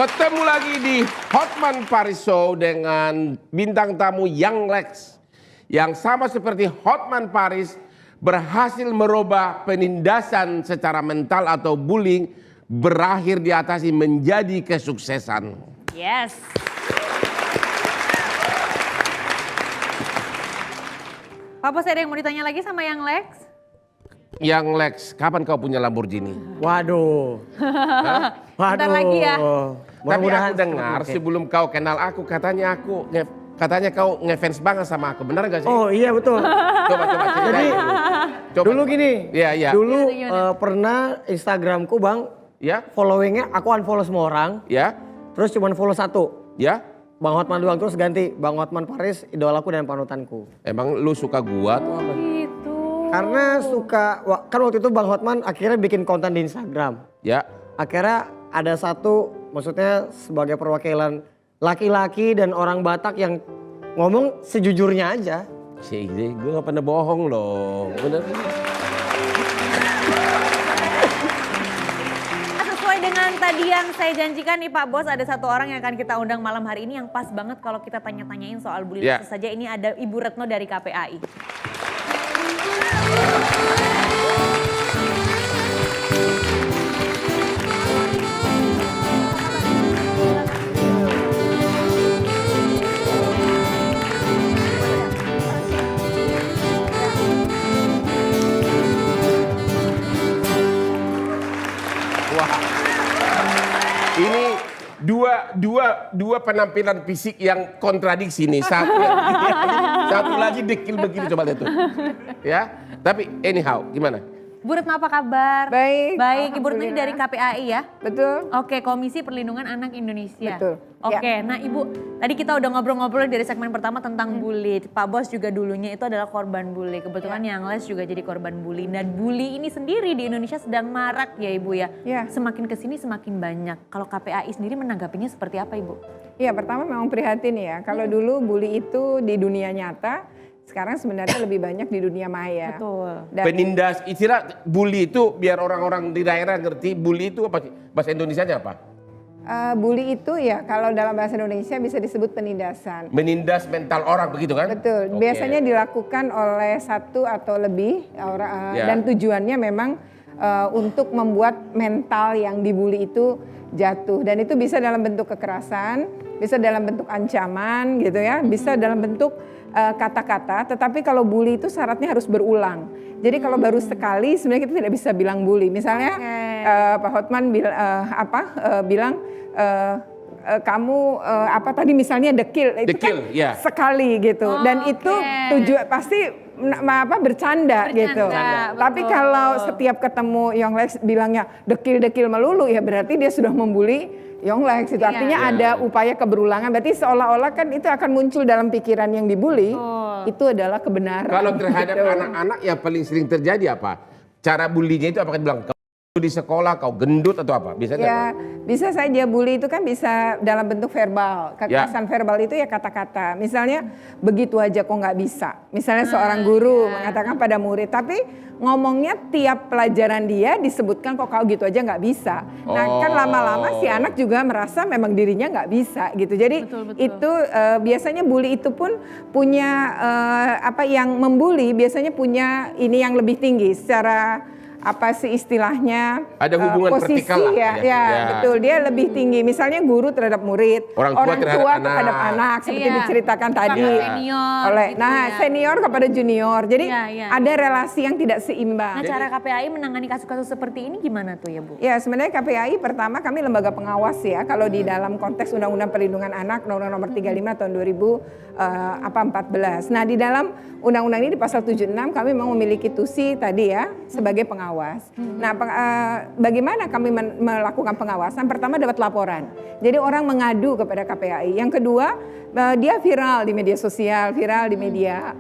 Ketemu lagi di Hotman Paris Show dengan bintang tamu Young Lex yang sama seperti Hotman Paris berhasil merubah penindasan secara mental atau bullying berakhir diatasi menjadi kesuksesan. Yes. Pak Bos, ada yang mau ditanya lagi sama Young Lex? Young Lex, kapan kau punya Lamborghini? Waduh. Bentar lagi ya. Tapi aku dengar sebelum kau kenal aku katanya kau ngefans banget sama aku, benar gak sih? Oh iya betul. Coba ceritain. Jadi dulu gini. Iya. Dulu pernah Instagramku Bang, Ya. followingnya aku unfollow semua orang. Ya. Terus cuma follow satu. Ya. Bang Hotman doang, terus ganti Bang Hotman Paris, idolaku dan panutanku. Emang lu suka gua tuh apa? Gitu. Karena suka, kan waktu itu Bang Hotman akhirnya bikin konten di Instagram. Ya. Akhirnya ada satu, maksudnya sebagai perwakilan laki-laki dan orang Batak yang ngomong sejujurnya aja. Sih, gue gak pernah bohong loh. Bener. Sesuai dengan tadi yang saya janjikan nih Pak Bos, ada satu orang yang akan kita undang malam hari ini yang pas banget kalau kita tanya-tanyain soal bullying. Ya. Langsung saja ini ada Ibu Retno dari KPAI. Wah. Ini dua penampilan fisik yang kontradiksi nih. Satu lagi dekil begini, coba lihat tuh. Ya, tapi anyhow gimana? Bu Retno apa kabar? Baik. Baik, Ibu Retno ini dari KPAI ya? Betul. Oke, Komisi Perlindungan Anak Indonesia. Betul. Oke, nah Ibu, tadi kita udah ngobrol-ngobrol dari segmen pertama tentang bully. Pak Bos juga dulunya itu adalah korban bully. Kebetulan Young Lex juga jadi korban bully. Dan bully ini sendiri di Indonesia sedang marak ya Ibu ya? Ya. Semakin kesini semakin banyak. Kalau KPAI sendiri menanggapinya seperti apa Ibu? Ya, pertama memang prihatin ya. Kalau dulu bully itu di dunia nyata, sekarang sebenarnya lebih banyak di dunia maya. Betul. Dan Penindas, istilah bully itu biar orang-orang di daerah ngerti, bully itu apa sih? Bahasa Indonesianya apa? bully itu ya kalau dalam bahasa Indonesia bisa disebut penindasan. Menindas mental orang begitu kan? Betul. Oke. Biasanya dilakukan oleh satu atau lebih orang Ya. dan tujuannya memang untuk membuat mental yang dibully itu jatuh, dan itu bisa dalam bentuk kekerasan, bisa dalam bentuk ancaman gitu ya, bisa dalam bentuk kata-kata. Tetapi kalau bully itu syaratnya harus berulang. Jadi kalau baru sekali sebenarnya kita tidak bisa bilang bully. Misalnya Pak Hotman bilang kamu apa tadi misalnya dekil itu Dekil, kan ya. sekali gitu, dan itu tujuan pasti bercanda gitu. Bercanda, Tapi betul. kalau setiap ketemu Young Lex bilangnya dekil-dekil melulu ya berarti dia sudah membuli Young Lex itu. Artinya ada upaya keberulangan, berarti seolah-olah kan itu akan muncul dalam pikiran yang dibully. Itu adalah kebenaran. Kalau terhadap gitu. anak-anak yang paling sering terjadi apa? Cara bullynya itu apakah dibilang kau di sekolah, kau gendut atau apa? Biasanya Ya, apa? bisa saja bully itu kan bisa dalam bentuk verbal. Kekerasan verbal itu ya kata-kata. Misalnya begitu aja kok nggak bisa. Misalnya seorang guru mengatakan pada murid, tapi ngomongnya tiap pelajaran dia disebutkan kok kau gitu aja nggak bisa. Nah kan lama-lama si anak juga merasa memang dirinya nggak bisa gitu. Jadi itu biasanya bully itu pun punya yang membuli biasanya punya ini yang lebih tinggi secara apa sih istilahnya, Ada hubungan posisi vertikal lah, ya, ya. betul, dia lebih tinggi. Misalnya guru terhadap murid, Orang tua terhadap anak, seperti diceritakan tadi Senior, oleh, gitu nah ya. senior kepada junior. Jadi Iya. ada relasi yang tidak Nah, seimbang. cara KPAI menangani kasus-kasus seperti ini gimana tuh ya Bu? Ya sebenarnya KPAI pertama kami lembaga pengawas ya, kalau di dalam konteks Undang-Undang Perlindungan Anak Undang-Undang Nomor 35 tahun 2014. Nah di dalam undang-undang ini di pasal 76 kami memang memiliki tusi tadi ya sebagai pengawas. Nah bagaimana kami melakukan pengawasan? Pertama dapat laporan, jadi orang mengadu kepada KPAI. Yang kedua dia viral di media sosial, viral di media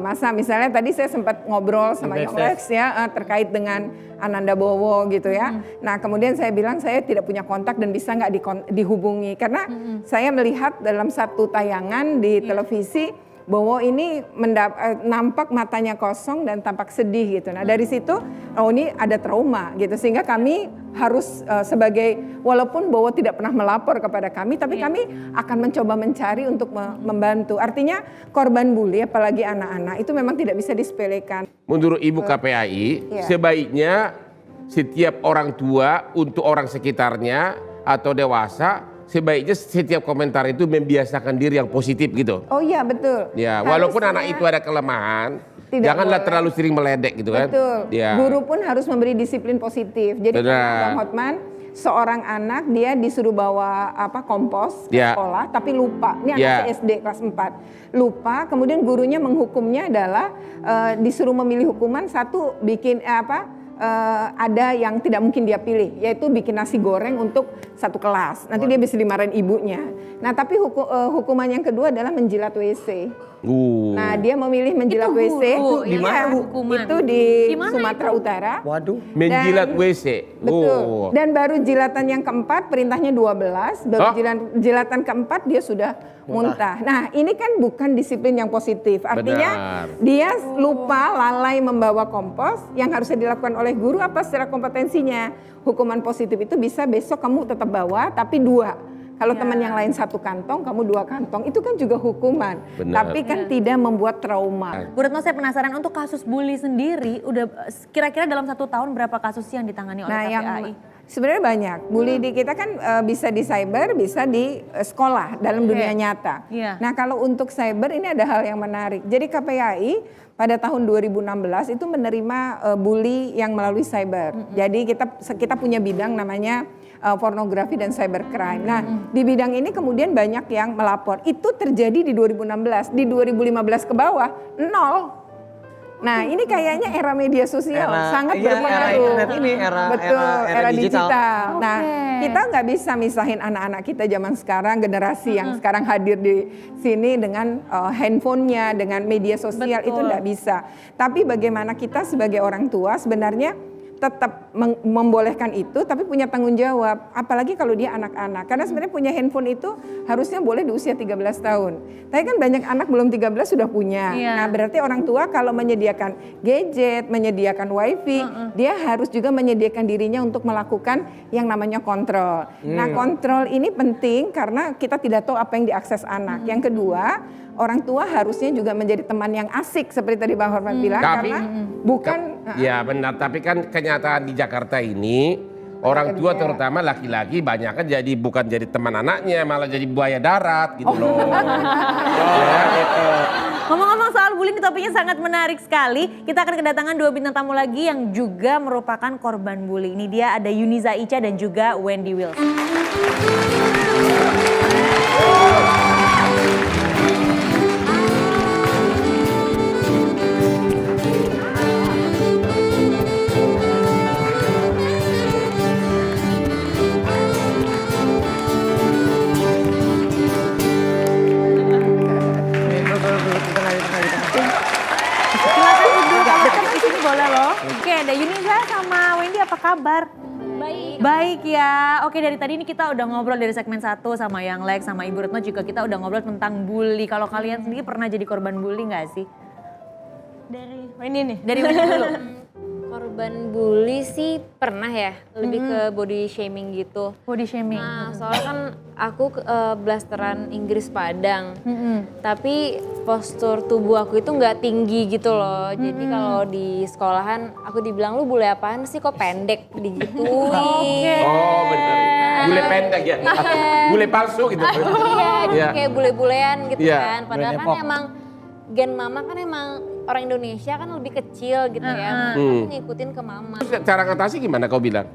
massa. Misalnya tadi saya sempat ngobrol sama Young Lex ya terkait dengan Ananda Bowo gitu ya. Nah kemudian saya bilang saya tidak punya kontak dan bisa nggak dihubungi karena saya melihat dalam satu tayangan di televisi bahwa ini nampak matanya kosong dan tampak sedih gitu. Nah dari situ, oh ini ada trauma gitu, sehingga kami harus sebagai, walaupun Bowo tidak pernah melapor kepada kami, tapi kami akan mencoba mencari untuk membantu. Artinya korban bully, apalagi anak-anak, itu memang tidak bisa disepelekan. Menurut Ibu KPAI, sebaiknya setiap orang tua untuk orang sekitarnya atau dewasa, sebaiknya setiap komentar itu membiasakan diri yang positif gitu. Oh iya betul. Ya, walaupun anak itu ada kelemahan, janganlah terlalu sering meledek gitu kan. Betul. Ya. Guru pun harus memberi disiplin positif. Jadi Bang Hotman, seorang anak dia disuruh bawa kompos ke sekolah tapi lupa. Ini anak SD kelas 4. Lupa, kemudian gurunya menghukumnya adalah disuruh memilih hukuman, satu bikin ada yang tidak mungkin dia pilih, yaitu bikin nasi goreng untuk satu kelas. Nanti dia bisa dimarahin ibunya. Nah tapi hukuman yang kedua adalah menjilat WC. Nah dia memilih menjilat WC. Di mana Itu di Sumatera Utara. Waduh. Menjilat WC. Betul. Dan baru jilatan yang keempat, perintahnya 12. Baru jilatan keempat dia sudah muntah. Nah ini kan bukan disiplin yang positif. Artinya dia lupa, lalai membawa kompos. Yang harusnya dilakukan oleh guru apa secara kompetensinya. Hukuman positif itu bisa besok kamu tetap bawa tapi 2. Kalau teman yang lain 1 kantong, kamu 2 kantong, itu kan juga hukuman. Tapi kan tidak membuat trauma. Bu Retno, saya penasaran untuk kasus bully sendiri, udah kira-kira dalam 1 tahun berapa kasus yang ditangani oleh KPAI? Sebenarnya banyak. Bully di kita kan bisa di cyber, bisa di sekolah dalam dunia nyata. Nah kalau untuk cyber ini ada hal yang menarik. Jadi KPAI pada tahun 2016 itu menerima bully yang melalui cyber. Jadi kita punya bidang namanya pornografi dan cybercrime. Nah, di bidang ini kemudian banyak yang melapor. Itu terjadi di 2016. Di 2015 ke bawah, 0. Nah, ini kayaknya era media sosial sangat berpengaruh. Era digital. Nah, kita nggak bisa misahin anak-anak kita zaman sekarang, generasi yang sekarang hadir di sini dengan handphonenya, dengan media sosial, itu nggak bisa. Tapi bagaimana kita sebagai orang tua sebenarnya tetap membolehkan itu, tapi punya tanggung jawab. Apalagi kalau dia anak-anak. Karena sebenarnya punya handphone itu harusnya boleh di usia 13 tahun. Tapi kan banyak anak belum 13 sudah punya. Nah berarti orang tua kalau menyediakan gadget, menyediakan wifi, dia harus juga menyediakan dirinya untuk melakukan yang namanya kontrol. Nah kontrol ini penting karena kita tidak tahu apa yang diakses anak. Yang kedua, orang tua harusnya juga menjadi teman yang asik seperti tadi Bang Hotman bilang. Tapi, karena bukan... Ya benar, tapi kan kenyataan di Jakarta ini orang tua terutama laki-laki banyak kan bukan jadi teman anaknya, malah jadi buaya darat gitu loh. Ngomong-ngomong soal bullying, topiknya sangat menarik sekali. Kita akan kedatangan 2 bintang tamu lagi yang juga merupakan korban bully. Ini dia ada Yuniza Ica dan juga Wendy Wills. Boleh loh. Oke, ada Yuniza sama Wendy, apa kabar? Baik ya. Oke, dari tadi ini kita udah ngobrol dari segmen 1 sama Yang Lex, sama Ibu Retno juga kita udah ngobrol tentang bully. Kalau kalian sendiri pernah jadi korban bully gak sih? Dari Wendy nih. Dari Wendy dulu. Korban bully sih pernah ya, lebih ke body shaming gitu. Body shaming. Nah, soalnya kan aku blasteran Inggris Padang, tapi postur tubuh aku itu nggak tinggi gitu loh. Jadi kalau di sekolahan aku dibilang, lu bule apaan sih, kok pendek digituin. Oh benar, bule pendek ya, bule palsu gitu. Iya, kayak bule-bulean gitu kan. Padahal kan emang gen mama kan emang orang Indonesia kan lebih kecil gitu ya. Aku ngikutin ke mama. Cara ngatasi gimana kau bilang?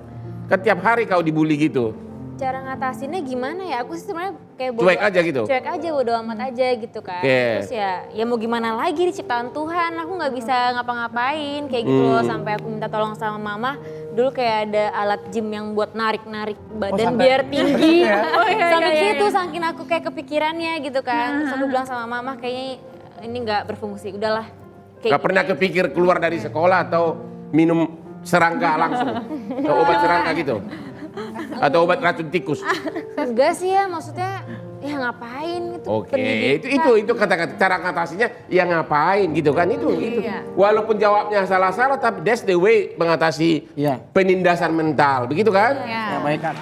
Kan tiap hari kau dibully gitu. Cara ngatasinnya gimana ya? Aku sih sebenarnya kayak cuek aja gitu. Cuek aja, bodo amat aja gitu kan. Terus ya mau gimana lagi, diciptaan Tuhan. Aku nggak bisa ngapa-ngapain kayak gitu loh. Sampai aku minta tolong sama mama. Dulu kayak ada alat gym yang buat narik-narik badan biar tinggi. Sampai gitu, saking aku kayak kepikirannya gitu kan. Terus aku bilang sama mama, kayaknya ini nggak berfungsi. Udahlah. Gak pernah kepikir keluar dari sekolah atau minum serangga langsung? Atau obat serangga gitu? Atau obat racun tikus? Enggak sih ya, maksudnya ya ngapain itu Oke, pendidikan. itu kata-kata cara ngatasinya ya ngapain gitu kan itu. Iya. Walaupun jawabnya salah-salah tapi that's the way mengatasi Iya. penindasan mental, begitu kan? Ya. Ya baik kan.